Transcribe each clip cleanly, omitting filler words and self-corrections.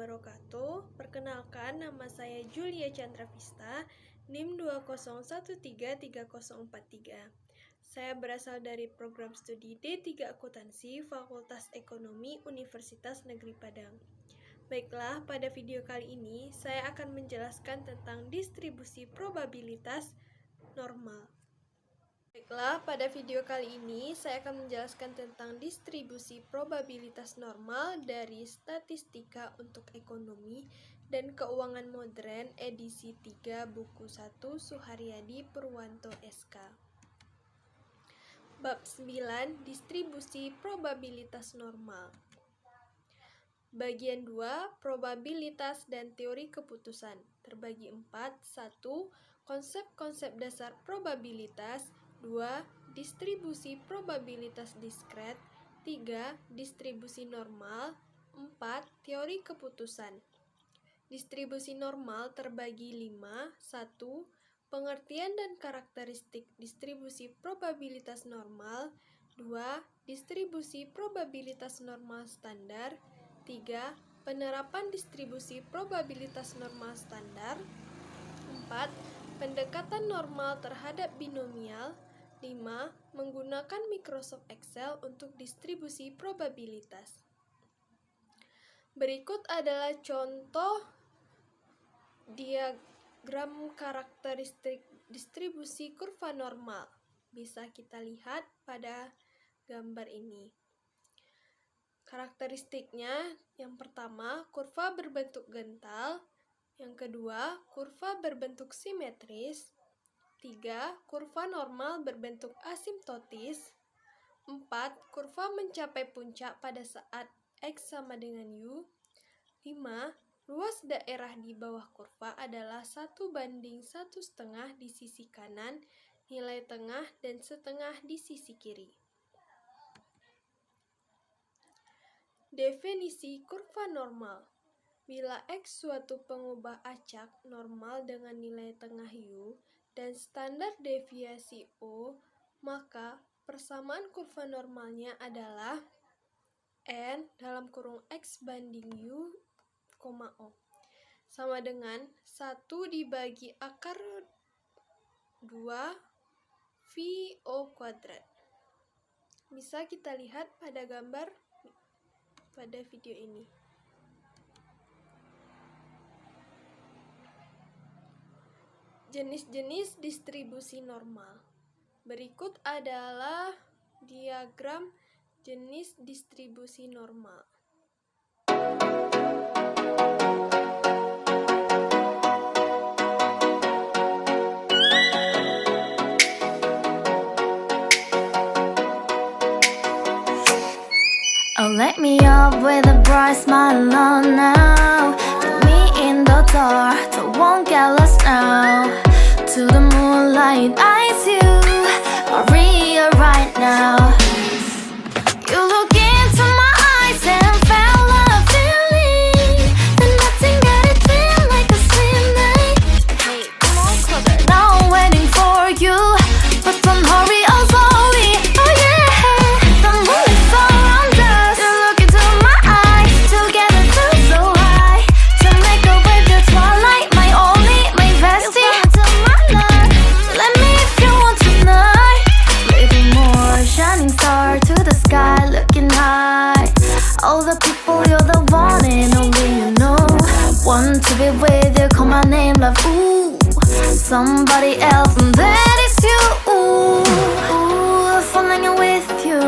wabarakatuh. Perkenalkan, nama saya Julia Chandravista, NIM 201330343. Saya berasal dari program studi D3 Akuntansi Fakultas Ekonomi Universitas Negeri Padang. Baiklah, pada video kali ini saya akan menjelaskan tentang distribusi probabilitas normal. Baiklah, pada video kali ini saya akan menjelaskan tentang distribusi probabilitas normal dari Statistika untuk Ekonomi dan Keuangan Modern edisi 3 buku 1 Suharyadi Purwanto SK. Bab 9, distribusi probabilitas normal. Bagian 2, probabilitas dan teori keputusan. Terbagi 4. 1. Konsep-konsep dasar probabilitas. 2. Distribusi probabilitas diskret. 3. Distribusi normal. 4. Teori keputusan. Distribusi normal terbagi 5. 1. Pengertian dan karakteristik distribusi probabilitas normal. 2. Distribusi probabilitas normal standar. 3. Penerapan distribusi probabilitas normal standar. 4. Pendekatan normal terhadap binomial. 5. Menggunakan Microsoft Excel untuk distribusi probabilitas. Berikut adalah contoh diagram karakteristik distribusi kurva normal. Bisa kita lihat pada gambar ini. Karakteristiknya, yang pertama, kurva berbentuk gental. Yang kedua, kurva berbentuk simetris. 3. Kurva normal berbentuk asimptotis. 4. Kurva mencapai puncak pada saat X sama dengan U. 5. Luas daerah di bawah kurva adalah 1:1,5 di sisi kanan, nilai tengah, dan setengah di sisi kiri. Definisi kurva normal. Bila X suatu pengubah acak normal dengan nilai tengah U dan standar deviasi O, maka persamaan kurva normalnya adalah N dalam kurung X banding U, O sama dengan 1 dibagi akar 2 VO kuadrat. Bisa kita lihat pada gambar pada video ini. Jenis-jenis distribusi normal. Berikut adalah diagram jenis distribusi normal. Oh, let me up with a bright smile on now. Put me in the dark, so won't get lost now. To the moonlight, eyes you are real right now. You look into my eyes and felt a feeling that nothing got it feel like a slim night. Hey, come on, closer. Now I'm waiting for you, but don't hurry, oh slowly. Oh yeah, the moon is around us. You look into my eyes, together feel so high. To make a wave, the twilight, my only, my bestie. Let me if you want tonight. Little more shining star to the sky, looking high. All the people, you're the one and only you know. Want to be with you, call my name, love, ooh. Somebody else, and that is you, ooh. Falling in with you,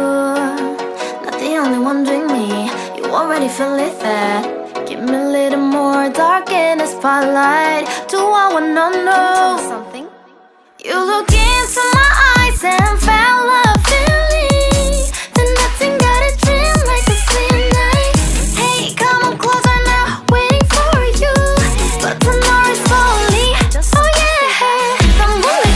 not the only one doing me. You already feel it there. Give me a little more dark in the spotlight. Do I wanna know something? You look into my eyes and felt a feeling that nothing got a dream like a slim night. Hey, come on closer now, waiting for you, but the noise slowly. Oh yeah, the moonlight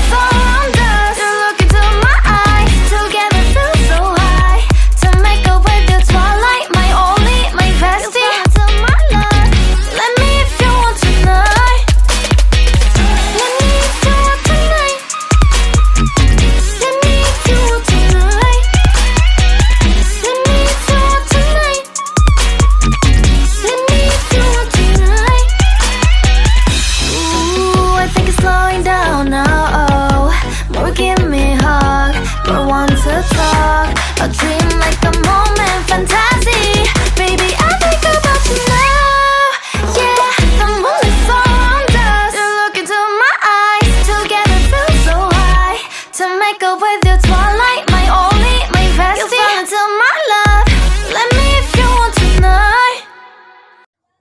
You're with your twilight, my only, my bestie. You fell into my love. Let me if you want tonight.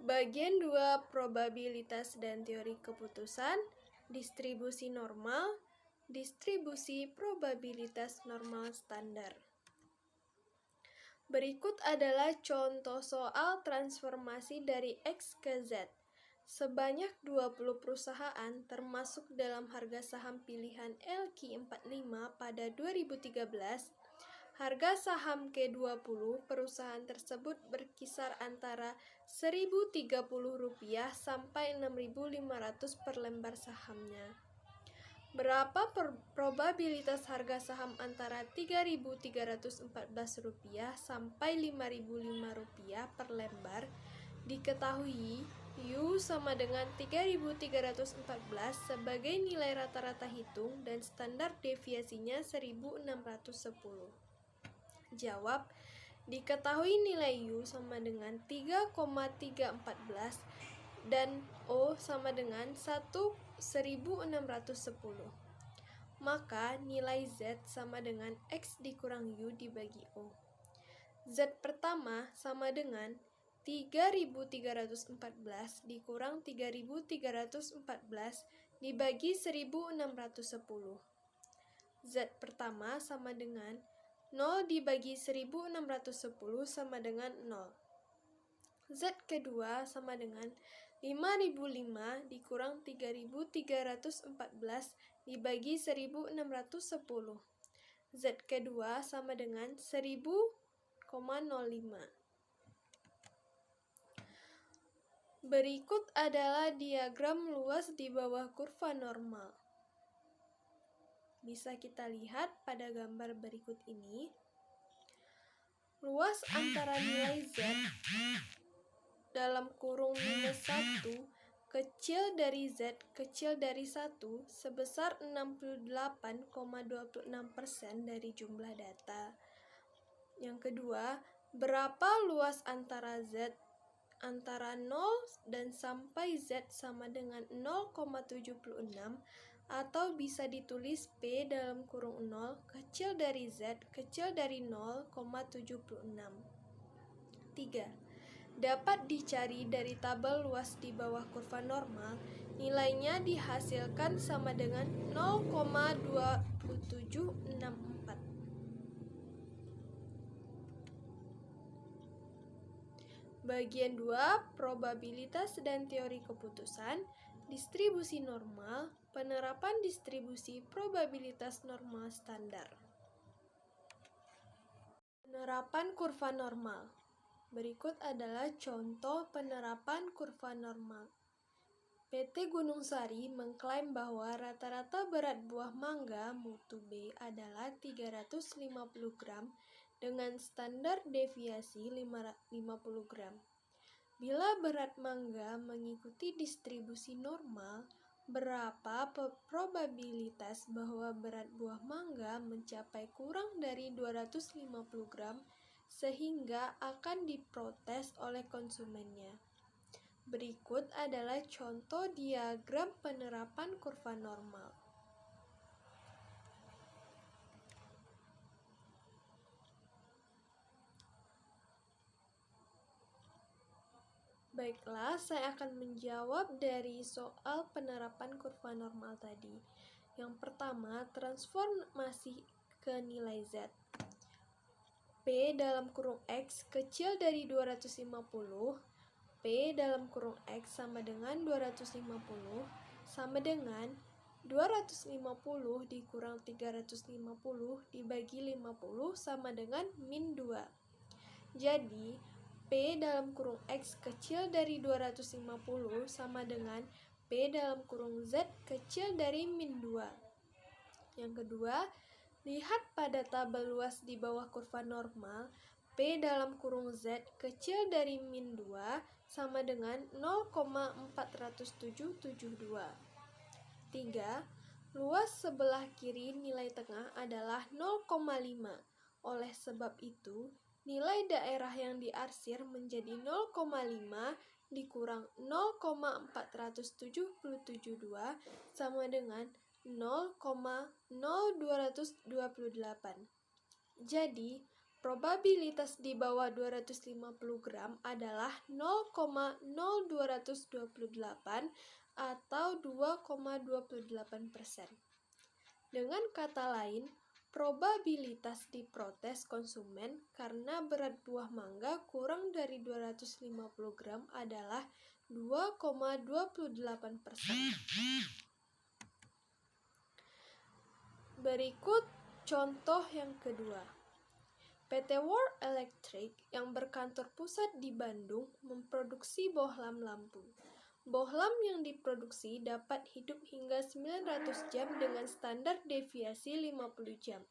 Bagian 2, probabilitas dan teori keputusan, distribusi normal, distribusi probabilitas normal standar. Berikut adalah contoh soal transformasi dari X ke Z. Sebanyak 20 perusahaan termasuk dalam harga saham pilihan LQ45 pada 2013. Harga saham K20 perusahaan tersebut berkisar antara Rp1.030 sampai Rp6.500 per lembar sahamnya. Berapa probabilitas harga saham antara Rp3.314 sampai Rp5.005 per lembar? Diketahui U sama dengan 3.314 sebagai nilai rata-rata hitung dan standar deviasinya 1.610. Jawab, diketahui nilai U sama dengan 3,314 dan O sama dengan 1.610. Maka nilai Z sama dengan X dikurang U dibagi O. Z pertama sama dengan 3.314 dikurang 3.314 dibagi 1.610. Z pertama sama dengan 0 dibagi 1.610 sama dengan 0. Z kedua sama dengan 5.005 dikurang 3.314 dibagi 1.610. Z kedua sama dengan 1.000,05. Berikut adalah diagram luas di bawah kurva normal. Bisa kita lihat pada gambar berikut ini. Luas antara nilai Z dalam kurung minus 1 kecil dari Z kecil dari 1 sebesar 68,26% dari jumlah data. Yang kedua, berapa luas antara Z antara 0 dan sampai Z sama dengan 0,76 atau bisa ditulis P dalam kurung 0 kecil dari Z kecil dari 0,76. 3. Dapat dicari dari tabel luas di bawah kurva normal, nilainya dihasilkan sama dengan 0,2764. Bagian 2, probabilitas dan teori keputusan, distribusi normal, penerapan distribusi probabilitas normal standar. Penerapan kurva normal. Berikut adalah contoh penerapan kurva normal. PT Gunung Sari mengklaim bahwa rata-rata berat buah mangga mutu B adalah 350 gram dengan standar deviasi 50 gram. Bila berat mangga mengikuti distribusi normal, berapa probabilitas bahwa berat buah mangga mencapai kurang dari 250 gram sehingga akan diprotes oleh konsumennya? Berikut adalah contoh diagram penerapan kurva normal. Baiklah, saya akan menjawab dari soal penerapan kurva normal tadi. Yang pertama, transformasi ke nilai Z. P dalam kurung X kecil dari 250, P dalam kurung X sama dengan 250, sama dengan 250 dikurang 350 dibagi 50 sama dengan min 2. Jadi, P dalam kurung X kecil dari 250 sama dengan P dalam kurung Z kecil dari min 2. Yang kedua, lihat pada tabel luas di bawah kurva normal, P dalam kurung Z kecil dari min 2 sama dengan 0,4772. 3. Luas sebelah kiri nilai tengah adalah 0,5. Oleh sebab itu, nilai daerah yang diarsir menjadi 0,5 dikurang 0,4772 sama dengan 0,0228. Jadi, probabilitas di bawah 250 gram adalah 0,0228 atau 2,28%. Dengan kata lain, probabilitas diprotes konsumen karena berat buah mangga kurang dari 250 gram adalah 2,28%. Berikut contoh yang kedua. PT World Electric yang berkantor pusat di Bandung memproduksi bohlam lampu. Bohlam yang diproduksi dapat hidup hingga 900 jam dengan standar deviasi 50 jam.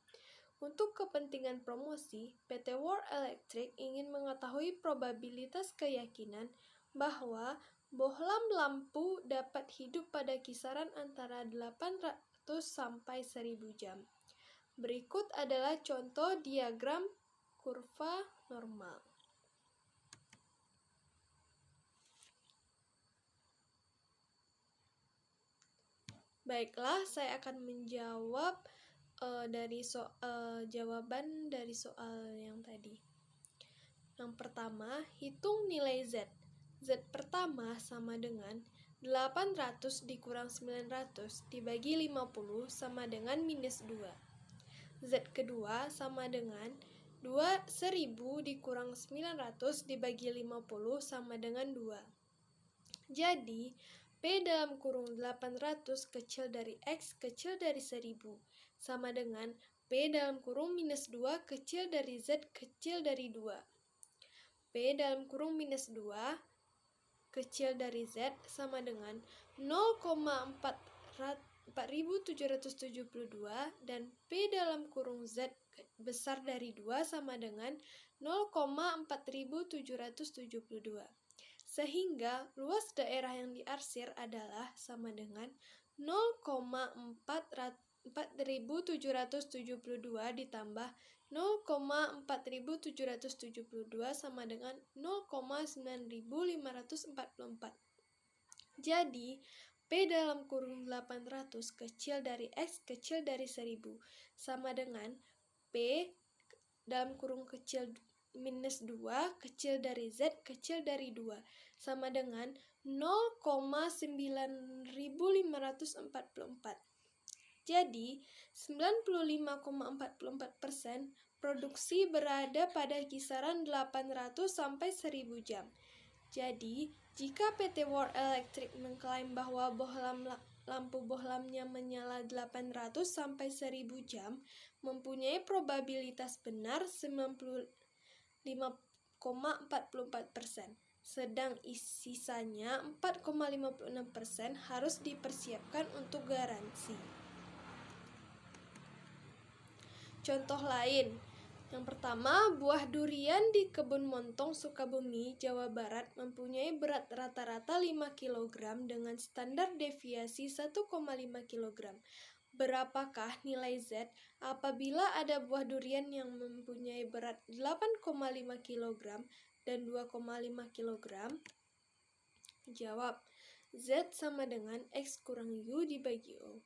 Untuk kepentingan promosi, PT World Electric ingin mengetahui probabilitas keyakinan bahwa bohlam lampu dapat hidup pada kisaran antara 800 sampai 1000 jam. Berikut adalah contoh diagram kurva normal. Baiklah, saya akan menjawab jawaban dari soal yang tadi. Yang pertama, hitung nilai Z. Z pertama sama dengan 800 dikurang 900 dibagi 50 sama dengan minus 2. Z kedua sama dengan 1000 dikurang 900 dibagi 50 sama dengan 2. Jadi, P dalam kurung 800 kecil dari X kecil dari 1000 sama dengan P dalam kurung minus 2 kecil dari Z kecil dari 2. P dalam kurung minus 2 kecil dari Z sama dengan 0,4772 dan P dalam kurung Z besar dari 2 sama dengan 0,4772. Sehingga luas daerah yang diarsir adalah sama dengan 0,4772 ditambah 0,4772 sama dengan 0,9544. Jadi, P dalam kurung 800 kecil dari X kecil dari 1000 sama dengan P dalam kurung kecil minus 2 kecil dari Z kecil dari 2 sama dengan 0,9544. Jadi, 95,44% produksi berada pada kisaran 800 sampai 1000 jam. Jadi, jika PT World Electric mengklaim bahwa lampu bohlamnya menyala 800 sampai 1000 jam, mempunyai probabilitas benar 95,44%. Sedang sisanya 4,56% harus dipersiapkan untuk garansi. Contoh lain. Yang pertama, buah durian di Kebun Montong, Sukabumi, Jawa Barat mempunyai berat rata-rata 5 kg dengan standar deviasi 1,5 kg. Berapakah nilai Z apabila ada buah durian yang mempunyai berat 8,5 kg dan 2,5 kg? Jawab, Z sama dengan X kurang U dibagi O.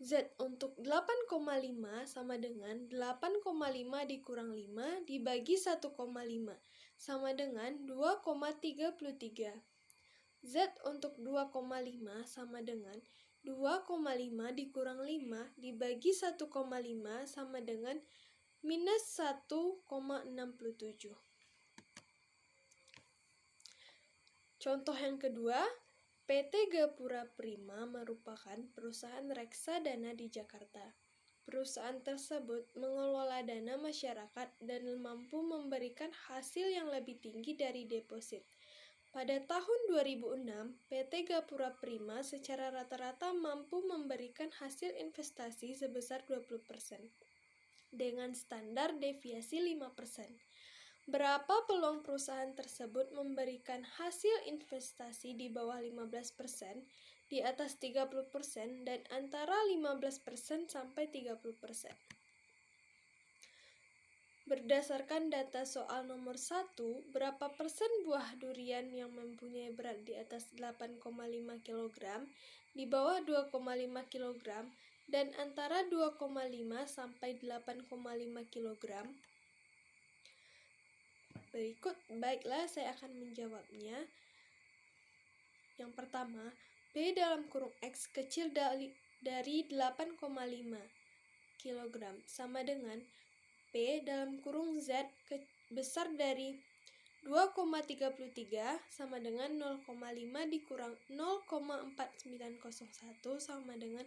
Z untuk 8,5 sama dengan 8,5 dikurang 5 dibagi 1,5 sama dengan 2,33. Z untuk 2,5 sama dengan 2,5 dikurang 5 dibagi 1,5 sama dengan minus 1,67. Contoh yang kedua, PT Gapura Prima merupakan perusahaan reksadana di Jakarta. Perusahaan tersebut mengelola dana masyarakat dan mampu memberikan hasil yang lebih tinggi dari deposit. Pada tahun 2006, PT Gapura Prima secara rata-rata mampu memberikan hasil investasi sebesar 20% dengan standar deviasi 5%. Berapa peluang perusahaan tersebut memberikan hasil investasi di bawah 15%, di atas 30%, dan antara 15% sampai 30%? Berdasarkan data soal nomor 1, berapa persen buah durian yang mempunyai berat di atas 8,5 kg, di bawah 2,5 kg, dan antara 2,5 sampai 8,5 kg. Baiklah, saya akan menjawabnya. Yang pertama, P dalam kurung X kecil dari 8,5 kg sama dengan P dalam kurung Z besar dari 2,33 sama dengan 0,5 dikurang 0,4901 sama dengan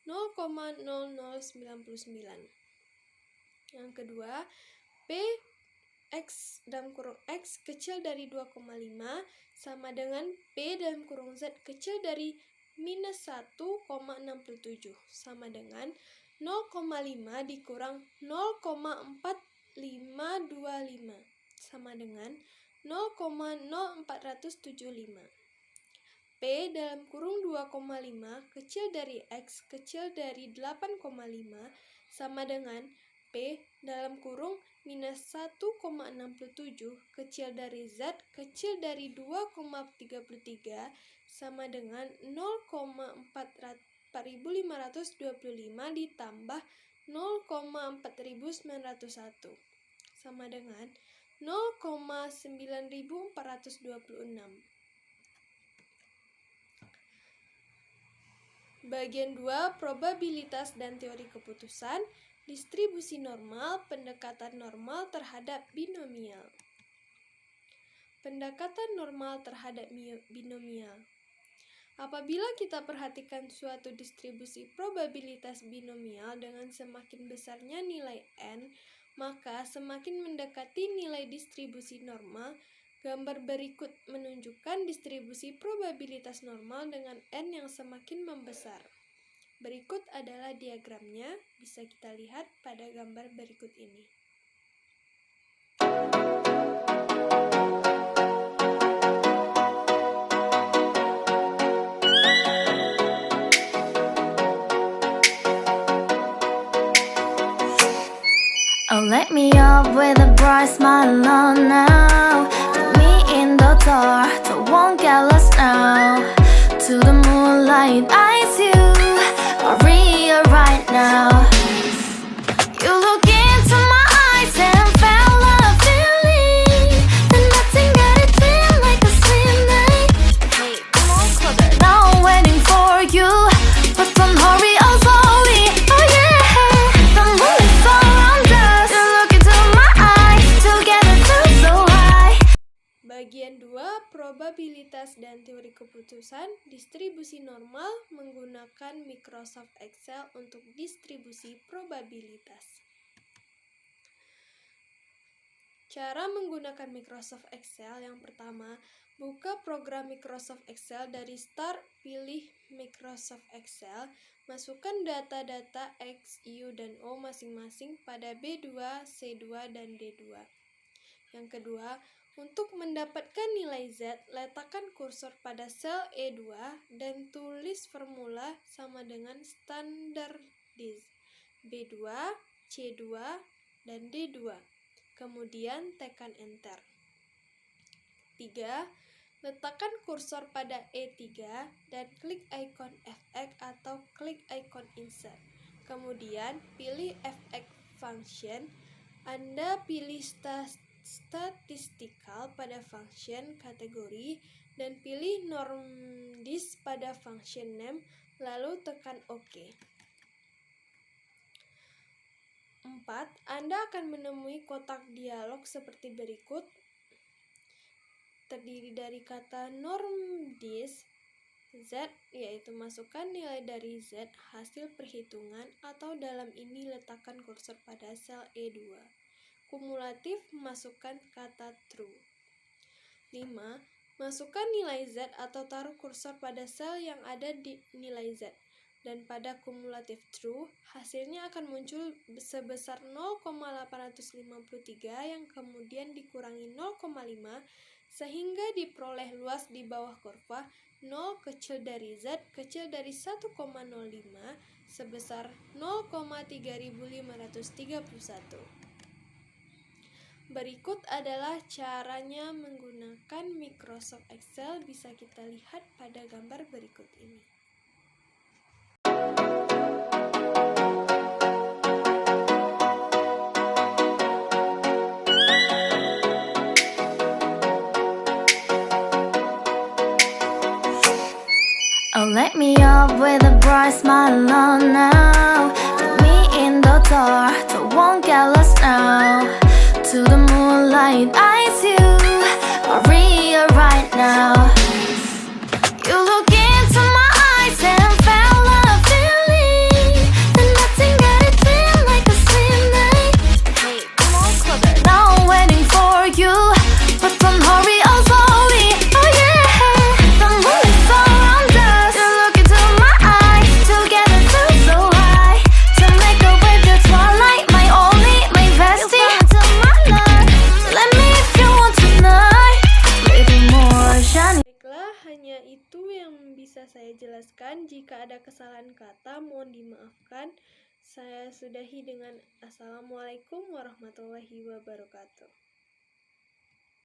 0,0099. Yang kedua, P X dalam kurung X kecil dari 2,5 sama dengan P dalam kurung Z kecil dari minus 1,67 sama dengan 0,5 dikurang 0,4525 sama dengan 0,0475. P dalam kurung 2,5 kecil dari X kecil dari 8,5 sama dengan P dalam kurung minus 1,67 kecil dari Z kecil dari 2,33 sama dengan 0,4525 ditambah 0,4901 sama dengan 0,9426. Bagian 2, probabilitas dan teori keputusan, distribusi normal, pendekatan normal terhadap binomial. Pendekatan normal terhadap binomial. Apabila kita perhatikan suatu distribusi probabilitas binomial dengan semakin besarnya nilai n, maka semakin mendekati nilai distribusi normal. Gambar berikut menunjukkan distribusi probabilitas normal dengan n yang semakin membesar. Berikut adalah diagramnya, bisa kita lihat pada gambar berikut ini. Oh, let me up with a bright smile on now. Put me in the dark, so won't get lost now. To the moonlight, eyes you are real right now. You look into my eyes and felt a feeling that nothing got it feel like a slim night. Hey, come on closer, now I'm waiting for you, but don't hurry, oh slowly. Oh yeah, the moon is around us. You look into my eyes, together feel so high. Bagian 2, probabilitas dan teori keputusan, distribusi normal menggunakan Microsoft Excel untuk distribusi probabilitas. Cara menggunakan Microsoft Excel yang pertama, buka program Microsoft Excel dari Start, pilih Microsoft Excel, masukkan data-data X, Y, dan O masing-masing pada B2, C2, dan D2. Yang kedua, untuk mendapatkan nilai Z, letakkan kursor pada sel E2 dan tulis formula sama dengan standardis B2, C2, dan D2. Kemudian tekan Enter. 3. Letakkan kursor pada E3 dan klik ikon FX atau klik ikon Insert. Kemudian pilih FX Function. Anda pilih Statistical pada function kategori dan pilih NormDis pada function name, lalu tekan OK. 4. Anda akan menemui kotak dialog seperti berikut. Terdiri dari kata NormDis Z, yaitu masukkan nilai dari Z hasil perhitungan, atau dalam ini letakkan kursor pada sel E2. Kumulatif, masukkan kata true. 5. Masukkan nilai Z atau taruh kursor pada sel yang ada di nilai Z. Dan pada kumulatif true, hasilnya akan muncul sebesar 0,853 yang kemudian dikurangi 0,5 sehingga diperoleh luas di bawah kurva 0 kecil dari Z kecil dari 1,05 sebesar 0,3531. Berikut adalah caranya menggunakan Microsoft Excel, bisa kita lihat pada gambar berikut ini. Wake me up with a bright smile on now. Put me in the dark, so won't get lost now. To the moonlight, eyes you, Maria right now. You look into my eyes and felt a feeling that nothing got it feel like a slim night. Hey, come on, closer. Now I'm waiting for you, but don't hurry, oh slowly. Oh yeah, the moon is around us. You look into my eyes, together feel so high. To make a way the twilight, my only, my bestie. You fall into my love. Let me if you want tonight. Little more shiny. Baiklah, hanya itu yang bisa saya jelaskan. Jika ada kesalahan kata, mohon dimaafkan. Saya sudahi dengan Assalamualaikum warahmatullahi wabarakatuh.